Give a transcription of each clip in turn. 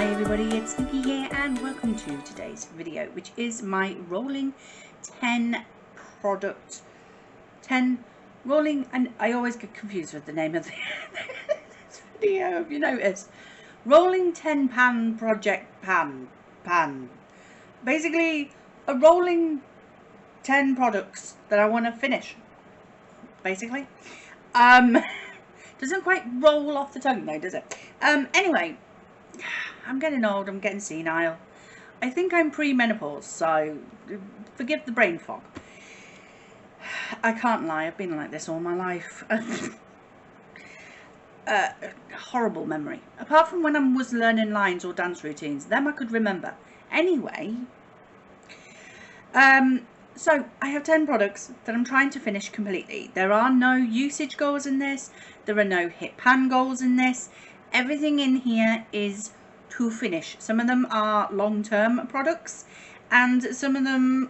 Hi everybody, it's Nikki here and welcome to today's video, which is my rolling 10 product, 10 rolling, and I always get confused with the name of this video, if you notice. Rolling 10 pan project pan. Basically, a rolling 10 products that I want to finish, basically. Doesn't quite roll off the tongue though, does it? Anyway, I'm getting old, I'm getting senile. I think I'm pre-menopause, so forgive the brain fog. I can't lie, I've been like this all my life. Horrible memory. Apart from when I was learning lines or dance routines, them I could remember. Anyway, so I have 10 products that I'm trying to finish completely. There are no usage goals in this. There are no hit pan goals in this. Everything in here is to finish. Some of them are long-term products, and some of them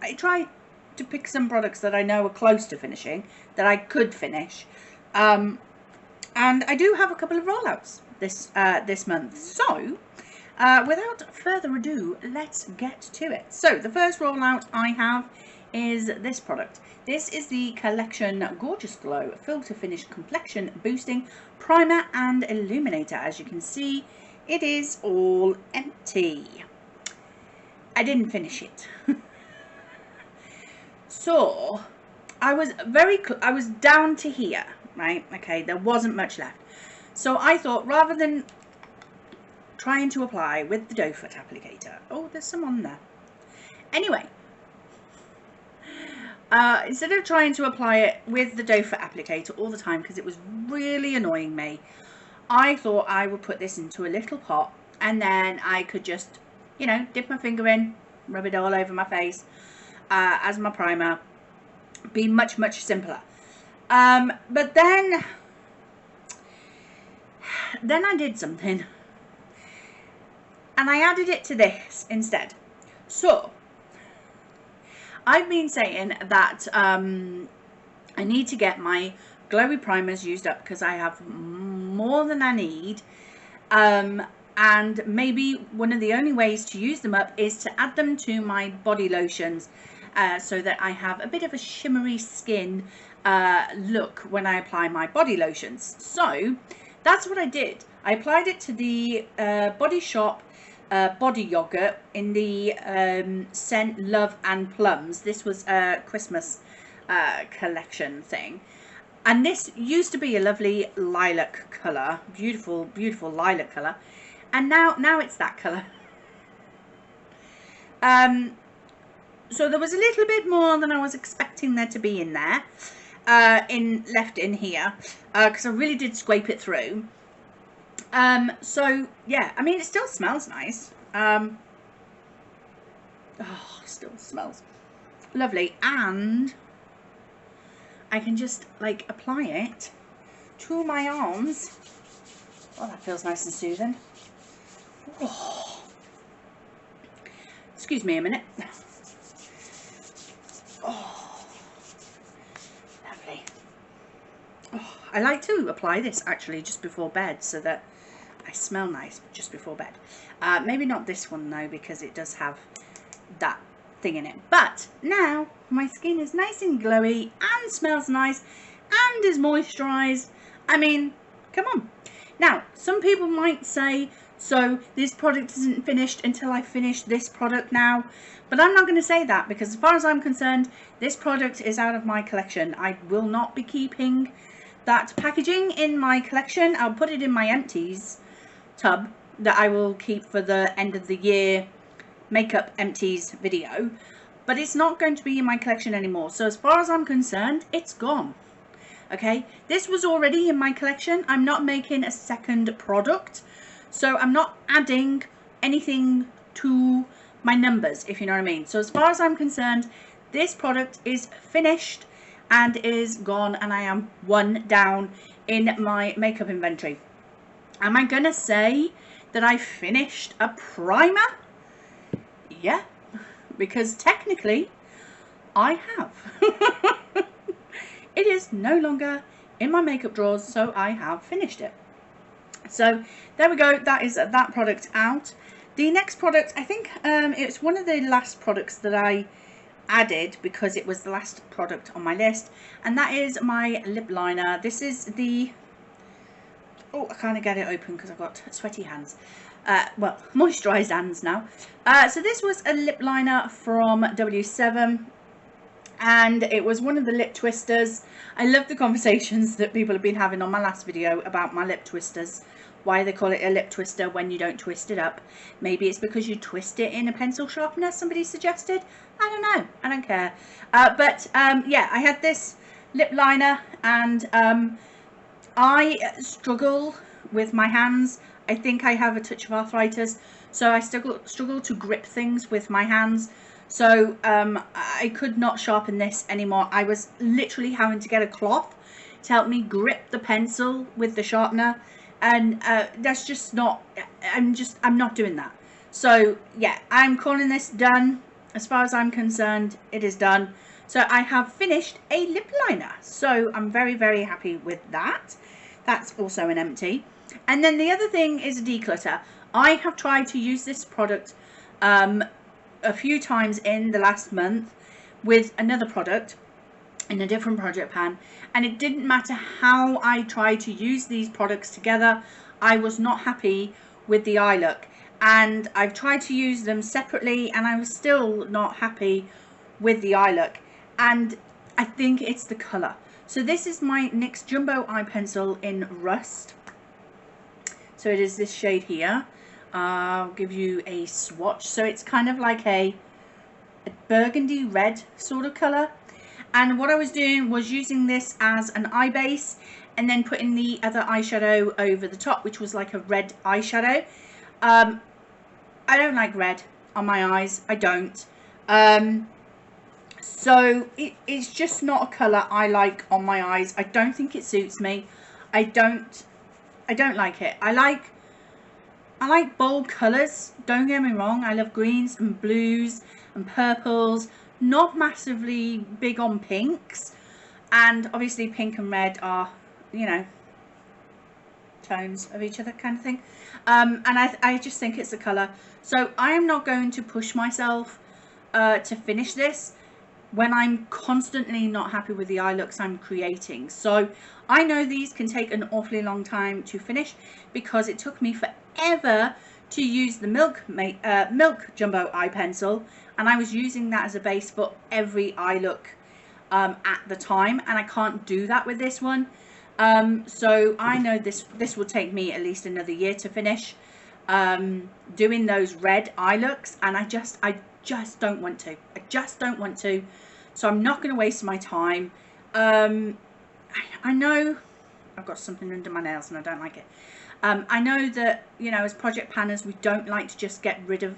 I try to pick some products that I know are close to finishing, that I could finish. And I do have a couple of rollouts this month. So without further ado, let's get to it. So the first rollout I have is this product. This is the Collection Gorgeous Glow Filter Finish Complexion Boosting Primer and Illuminator. As you can see, it is all empty. I didn't finish it. So I was down to here, right? Okay, there wasn't much left. So I thought, rather than trying to apply with the doe foot applicator, oh, there's some on there. Anyway, instead of trying to apply it with the doe foot applicator all the time, because it was really annoying me, I thought I would put this into a little pot, and then I could just, you know, dip my finger in, rub it all over my face as my primer. Be much simpler. But then I did something, and I added it to this instead. So I've been saying that I need to get my glowy primers used up because I have more than I need, and maybe one of the only ways to use them up is to add them to my body lotions, so that I have a bit of a shimmery skin look when I apply my body lotions. So that's what I did. I applied it to the Body Shop body yogurt in the scent Love and Plums. This was a Christmas collection thing, and this used to be a lovely lilac colour, beautiful lilac colour, and now it's that colour. So there was a little bit more than I was expecting there to be in there, left in here, because I really did scrape it through. So yeah, I mean, it still smells nice. Oh, still smells lovely, and I can just like apply it to my arms. Oh, that feels nice and soothing. Oh. Excuse me a minute. Oh, lovely. Oh, I like to apply this actually just before bed, so that I smell nice just before bed. Maybe not this one though, because it does have that thing in it. But now my skin is nice and glowy and smells nice and is moisturized. I mean, come on. Now, some people might say, so this product isn't finished until I finish this product now. But I'm not going to say that, because as far as I'm concerned, this product is out of my collection. I will not be keeping that packaging in my collection. I'll put it in my empties tub that I will keep for the end of the year makeup empties video, but it's not going to be in my collection anymore. So as far as I'm concerned, it's gone. Okay, this was already in my collection. I'm not making a second product, so I'm not adding anything to my numbers, if you know what I mean. So as far as I'm concerned, this product is finished and is gone, and I am one down in my makeup inventory. Am I gonna say that I finished a primer? Yeah, because technically I have. It is no longer in my makeup drawers, so I have finished it. So there we go, that is that product out. The next product, I think it's one of the last products that I added because it was the last product on my list, and that is my lip liner. This is the, oh, I can't get it open because I've got sweaty hands. Well, moisturised hands now. So this was a lip liner from W7, and it was one of the lip twisters. I love the conversations that people have been having on my last video about my lip twisters. Why they call it a lip twister when you don't twist it up. Maybe it's because you twist it in a pencil sharpener, somebody suggested. I don't know, I don't care. Yeah, I had this lip liner, and I struggle with my hands. I think I have a touch of arthritis, so I struggle to grip things with my hands. So I could not sharpen this anymore. I was literally having to get a cloth to help me grip the pencil with the sharpener, and that's just not, I'm not doing that. So yeah, I'm calling this done. As far as I'm concerned, it is done. So I have finished a lip liner, so I'm very, very happy with that. That's also an empty. And then the other thing is a declutter. I have tried to use this product a few times in the last month with another product in a different project pan, and it didn't matter how I tried to use these products together, I was not happy with the eye look. And I've tried to use them separately, and I was still not happy with the eye look, and I think it's the colour. So this is my NYX Jumbo Eye Pencil in Rust. So it is this shade here. I'll give you a swatch. So it's kind of like a burgundy red sort of colour. And what I was doing was using this as an eye base and then putting the other eyeshadow over the top, which was like a red eyeshadow. I don't like red on my eyes. I don't. So it's just not a colour I like on my eyes. I don't think it suits me. I don't like it. I like bold colours. Don't get me wrong. I love greens and blues and purples. Not massively big on pinks, and obviously pink and red are, you know, tones of each other kind of thing. And I just think it's the colour. So I am not going to push myself to finish this when I'm constantly not happy with the eye looks I'm creating. So I know these can take an awfully long time to finish because it took me forever to use the Milk Jumbo Eye Pencil, and I was using that as a base for every eye look at the time, and I can't do that with this one. So I know this will take me at least another year to finish doing those red eye looks, and I just don't want to. I just don't want to. So I'm not going to waste my time. I know I've got something under my nails and I don't like it. I know that, you know, as project panners, we don't like to just get rid of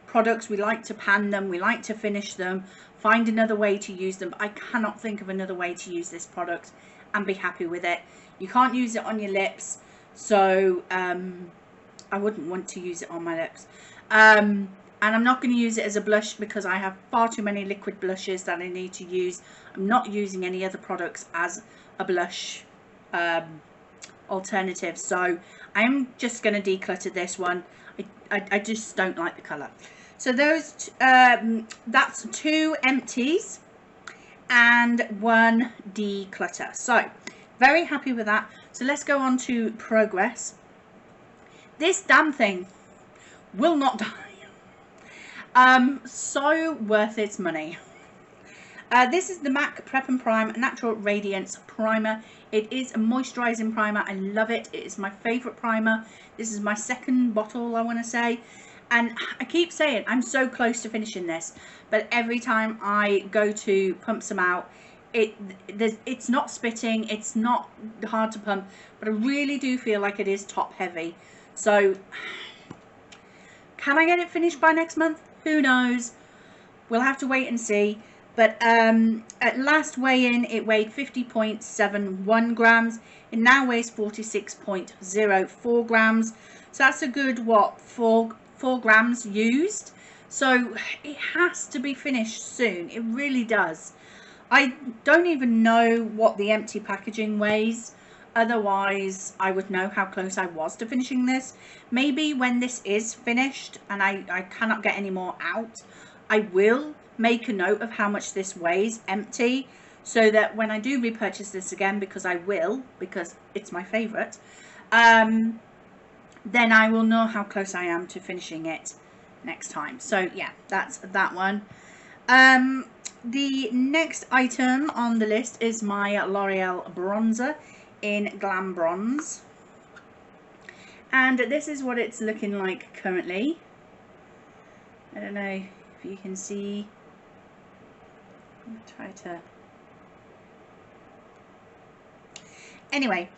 products. We like to pan them. We like to finish them, find another way to use them. But I cannot think of another way to use this product and be happy with it. You can't use it on your lips, so I wouldn't want to use it on my lips. And I'm not going to use it as a blush because I have far too many liquid blushes that I need to use. I'm not using any other products as a blush alternative, so I'm just going to declutter this one. I just don't like the colour. So those that's 2 empties and 1 declutter. So very happy with that. So let's go on to progress. This damn thing will not die. So worth its money. This is the MAC Prep and Prime Natural Radiance Primer. It is a moisturising primer. I love it. It is my favourite primer. This is my second bottle, I want to say. And I keep saying I'm so close to finishing this, but every time I go to pump some out, it's not spitting, it's not hard to pump, but I really do feel like it is top heavy. So can I get it finished by next month? Who knows? We'll have to wait and see. But at last weigh-in, it weighed 50.71 grams. It now weighs 46.04 grams. So that's a good, what, 4 grams used. So it has to be finished soon. It really does. I don't even know what the empty packaging weighs. Otherwise, I would know how close I was to finishing this. Maybe when this is finished and I cannot get any more out, I will make a note of how much this weighs empty, so that when I do repurchase this again, because I will, because it's my favourite, then I will know how close I am to finishing it next time. So yeah, that's that one. The next item on the list is my L'Oreal bronzer in Glam Bronze, and this is what it's looking like currently. I don't know if you can see. I'm gonna try to. Anyway,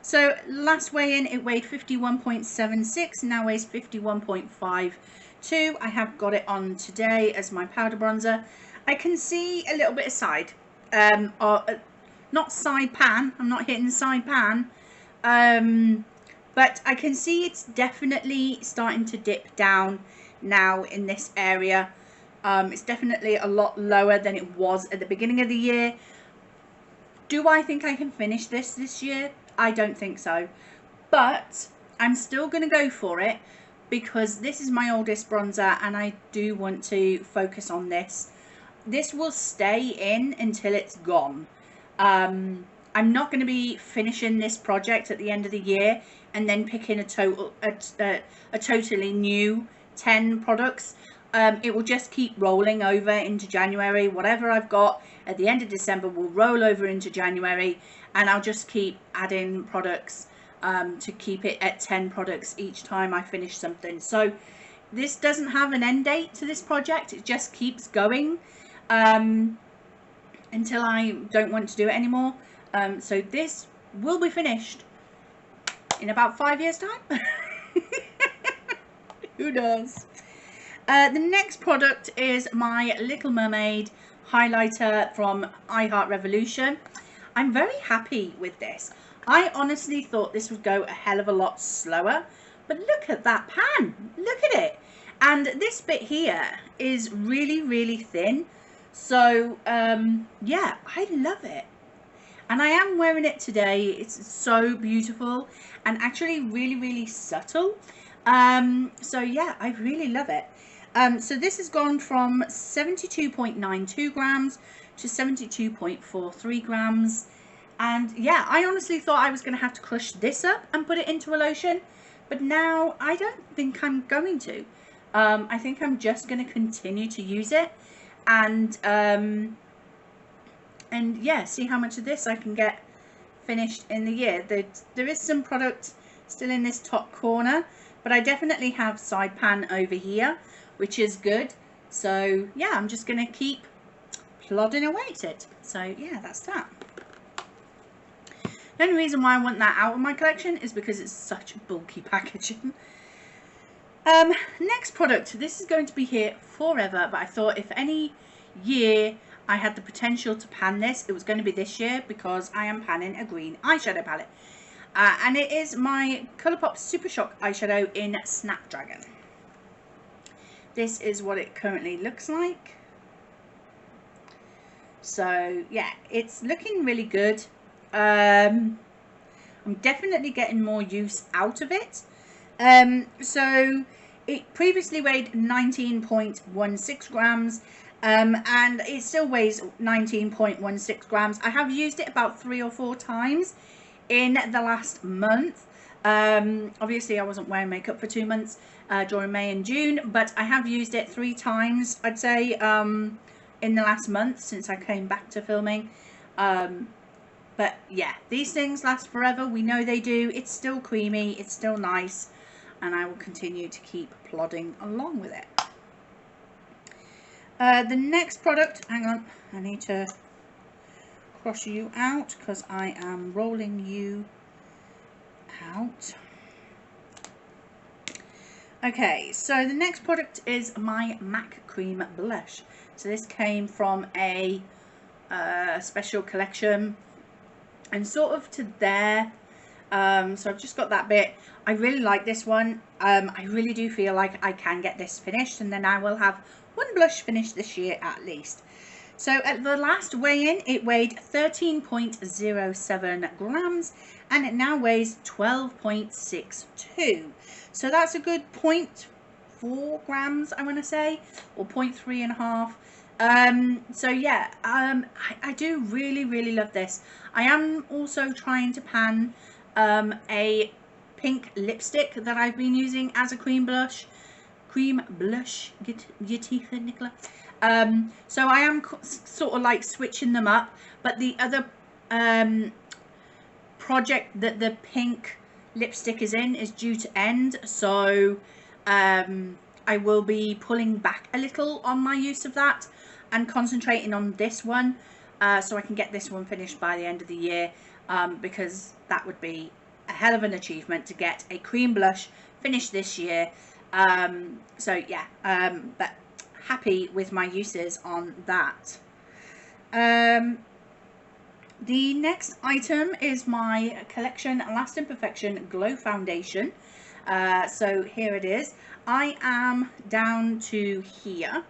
so last weigh in it weighed 51.76, now weighs 51.52. I have got it on today as my powder bronzer. I can see a little bit of side, not side pan, I'm not hitting the side pan, but I can see it's definitely starting to dip down now in this area. It's definitely a lot lower than it was at the beginning of the year. Do I think I can finish this year? I don't think so, but I'm still going to go for it because this is my oldest bronzer and I do want to focus on this. This will stay in until it's gone. I'm not going to be finishing this project at the end of the year and then picking a totally new 10 products. It will just keep rolling over into January. Whatever I've got at the end of December will roll over into January, and I'll just keep adding products to keep it at 10 products each time I finish something. So this doesn't have an end date to this project. It just keeps going until I don't want to do it anymore. So this will be finished in about 5 years time. Who knows? The next product is my Little Mermaid highlighter from I Heart Revolution. I'm very happy with this. I honestly thought this would go a hell of a lot slower, but look at that pan, look at it. And this bit here is really, really thin. So yeah, I love it. And I am wearing it today. It's so beautiful and actually really, really subtle. So yeah, I really love it. So this has gone from 72.92 grams to 72.43 grams. And yeah, I honestly thought I was going to have to crush this up and put it into a lotion. But now I don't think I'm going to. I think I'm just going to continue to use it. And yeah, see how much of this I can get finished in the year. There is some product still in this top corner, but I definitely have side pan over here, which is good. So yeah, I'm just going to keep plodding away at it. So yeah, that's that. The only reason why I want that out of my collection is because it's such bulky packaging. Next product. This is going to be here forever, but I thought if any year I had the potential to pan this, it was going to be this year, because I am panning a green eyeshadow palette. And it is my Colourpop Super Shock eyeshadow in Snapdragon. This is what it currently looks like. So yeah, it's looking really good. I'm definitely getting more use out of it. So it previously weighed 19.16 grams. And it still weighs 19.16 grams. I have used it about 3 or 4 times in the last month. Obviously I wasn't wearing makeup for 2 months during May and June, but I have used it 3 times, I'd say, in the last month since I came back to filming. But yeah, these things last forever. We know they do. It's still creamy, it's still nice, and I will continue to keep plodding along with it. The next product, hang on, I need to cross you out because I am rolling you out. Okay, so the next product is my MAC Cream Blush. So this came from a special collection and sort of to there. So I've just got that bit. I really like this one. I really do feel like I can get this finished, and then I will have one blush finished this year at least. So at the last weigh-in, it weighed 13.07 grams, and it now weighs 12.62. So that's a good 0.4 grams, I want to say, or 0.3 and a half. So yeah, I do really love this. I am also trying to pan a pink lipstick that I've been using as a cream blush. Get your teeth in, Nicola. So I am sort of like switching them up, but the other project that the pink lipstick is in is due to end, so I will be pulling back a little on my use of that and concentrating on this one, so I can get this one finished by the end of the year, because that would be a hell of an achievement to get a cream blush finished this year. So yeah, but happy with my uses on that. The next item is my Collection Lasting Perfection Glow Foundation. So here it is. I am down to here,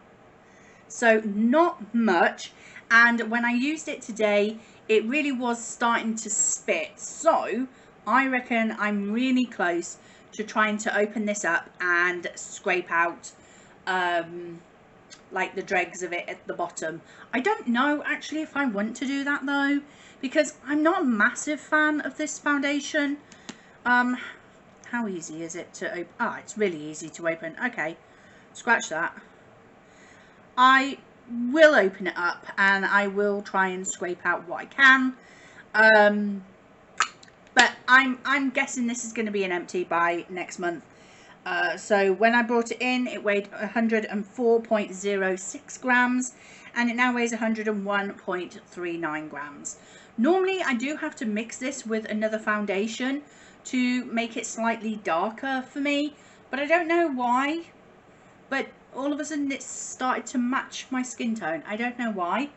so not much, and when I used it today it really was starting to spit, so I reckon I'm really close to trying to open this up and scrape out like the dregs of it at the bottom. I don't know actually if I want to do that though, because I'm not a massive fan of this foundation. How easy is it to open? Ah, it's really easy to open. Okay, scratch that. I will open it up and I will try and scrape out what I can. But I'm guessing this is going to be an empty by next month. So when I brought it in, it weighed 104.06 grams, and it now weighs 101.39 grams. Normally I do have to mix this with another foundation to make it slightly darker for me, but I don't know why, but all of a sudden it's started to match my skin tone. I don't know why.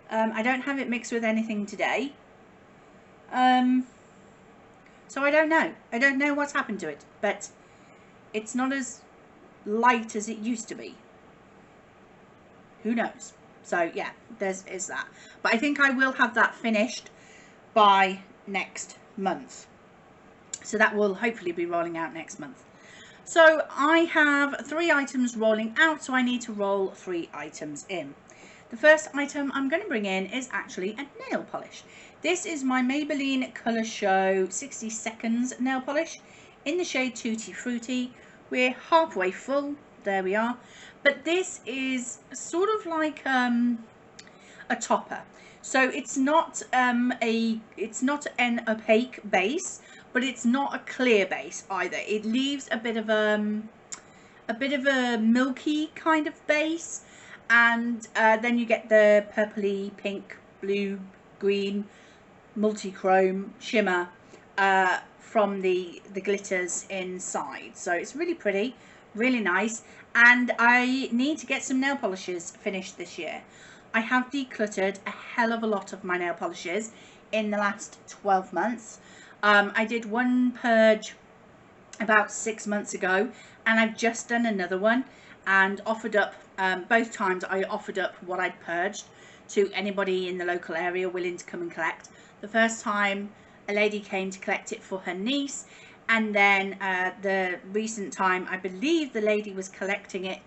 I don't have it mixed with anything today. So I don't know. I don't know what's happened to it, but it's not as light as it used to be. Who knows? So yeah, is that. But I think I will have that finished by next month. So that will hopefully be rolling out next month. So I have 3 items rolling out, so I need to roll 3 items in. The first item I'm going to bring in is actually a nail polish. This is my Maybelline Colour Show 60 Seconds nail polish in the shade Tutti Frutti. We're halfway full, there we are. But this is sort of like a topper. So it's not an opaque base, but it's not a clear base either. It leaves a bit of a milky kind of base, and then you get the purpley, pink, blue, green, multi-chrome shimmer from the glitters inside. So it's really pretty, really nice, and I need to get some nail polishes finished this year. I have decluttered a hell of a lot of my nail polishes in the last 12 months. I did one purge about 6 months ago, and I've just done another one and offered up, both times I offered up what I'd purged to anybody in the local area willing to come and collect. The first time a lady came to collect it for her niece, and then the recent time I believe the lady was collecting it.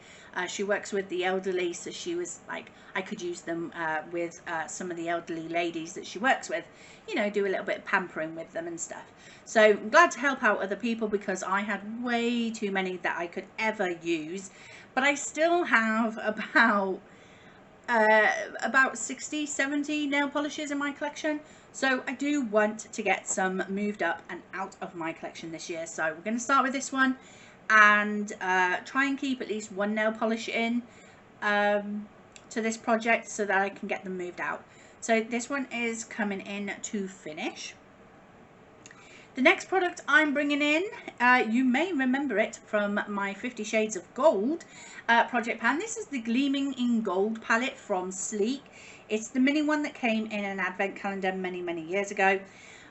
She works with the elderly, so she was like, I could use them with some of the elderly ladies that she works with, you know, do a little bit of pampering with them and stuff. So I'm glad to help out other people, because I had way too many that I could ever use, but I still have about 60-70 nail polishes in my collection. So I do want to get some moved up and out of my collection this year. So we're going to start with this one and try and keep at least one nail polish in to this project so that I can get them moved out. So this one is coming in to finish. The next product I'm bringing in, you may remember it from my 50 Shades of Gold project pan. This is the Gleaming in Gold palette from Sleek. It's the mini one that came in an advent calendar many years ago.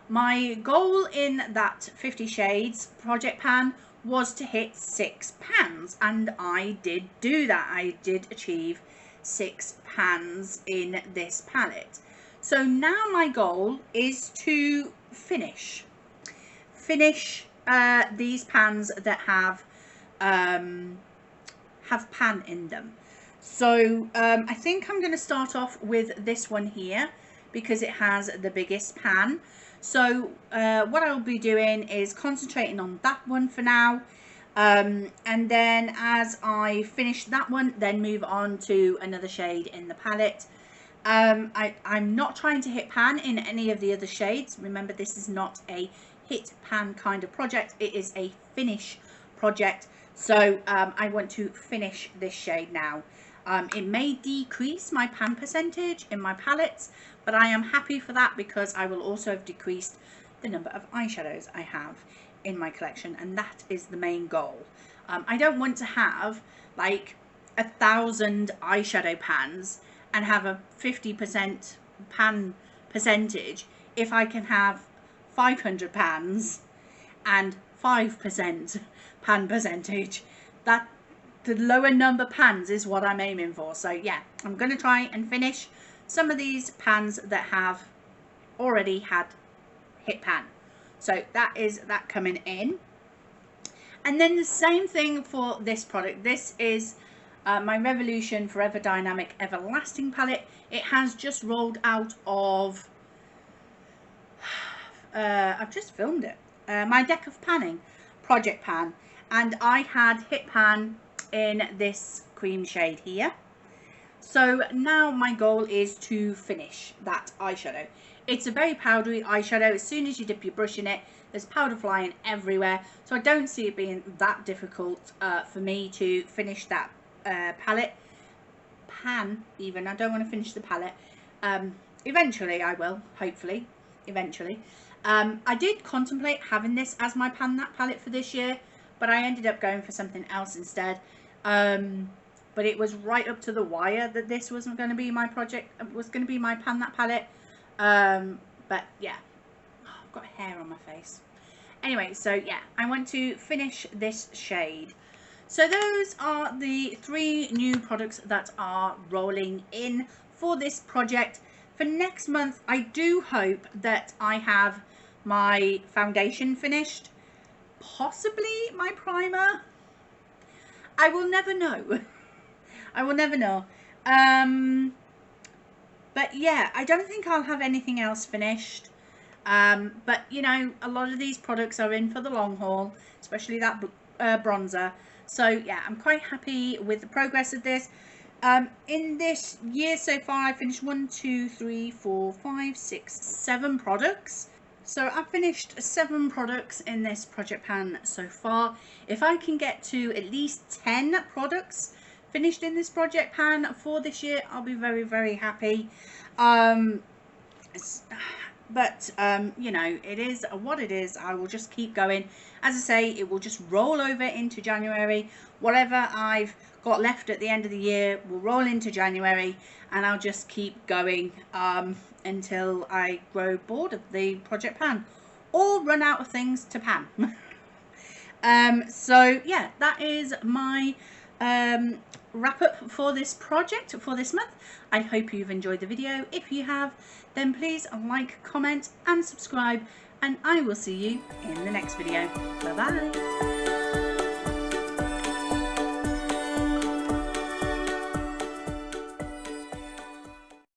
My goal in that 50 Shades project pan was to hit 6 pans, and I did do that. I did achieve 6 pans in this palette. So now my goal is to finish these pans that have pan in them. So I think I'm going to start off with this one here because it has the biggest pan. So what I'll be doing is concentrating on that one for now, and then as I finish that one, then move on to another shade in the palette. I'm not trying to hit pan in any of the other shades. Remember, this is not a hit pan kind of project, it is a finish project. So I want to finish this shade now. It may decrease my pan percentage in my palettes, but I am happy for that because I will also have decreased the number of eyeshadows I have in my collection, and that is the main goal. I don't want to have like 1,000 eyeshadow pans and have a 50% pan percentage if I can have 500 pans and 5% pan percentage. That the lower number pans is what I'm aiming for. So yeah, I'm going to try and finish some of these pans that have already had hit pan. So that is that coming in. And then the same thing for this product. This is my Revolution Forever Dynamic Everlasting palette. It has just rolled out of I've just filmed it, my deck of panning, Project Pan, and I had hit pan in this cream shade here. So now my goal is to finish that eyeshadow. It's a very powdery eyeshadow. As soon as you dip your brush in it, there's powder flying everywhere, so I don't see it being that difficult for me to finish that pan even. I don't want to finish the palette. Eventually I will, hopefully, eventually. I did contemplate having this as my that palette for this year, but I ended up going for something else instead. But it was right up to the wire that this wasn't going to be my project, was going to be my that palette. But yeah, oh, I've got hair on my face. Anyway, so yeah, I want to finish this shade. So those are the 3 new products that are rolling in for this project. For next month, I do hope that I have my foundation finished, possibly my primer. I will never know. I will never know. But yeah, I don't think I'll have anything else finished. But you know, a lot of these products are in for the long haul, especially that bronzer. So yeah, I'm quite happy with the progress of this. In this year so far, I finished 1, 2, 3, 4, 5, 6, 7 products. So I've finished 7 products in this project pan so far. If I can get to at least 10 products finished in this project pan for this year, I'll be very, very happy. But you know, it is what it is. I will just keep going. As I say, it will just roll over into January. Whatever I've got left at the end of the year will roll into January, and I'll just keep going until I grow bored of the project pan or run out of things to pan. So yeah, that is my wrap up for this project for this month. I hope you've enjoyed the video. If you have, then please like, comment and subscribe, and I will see you in the next video. Bye bye.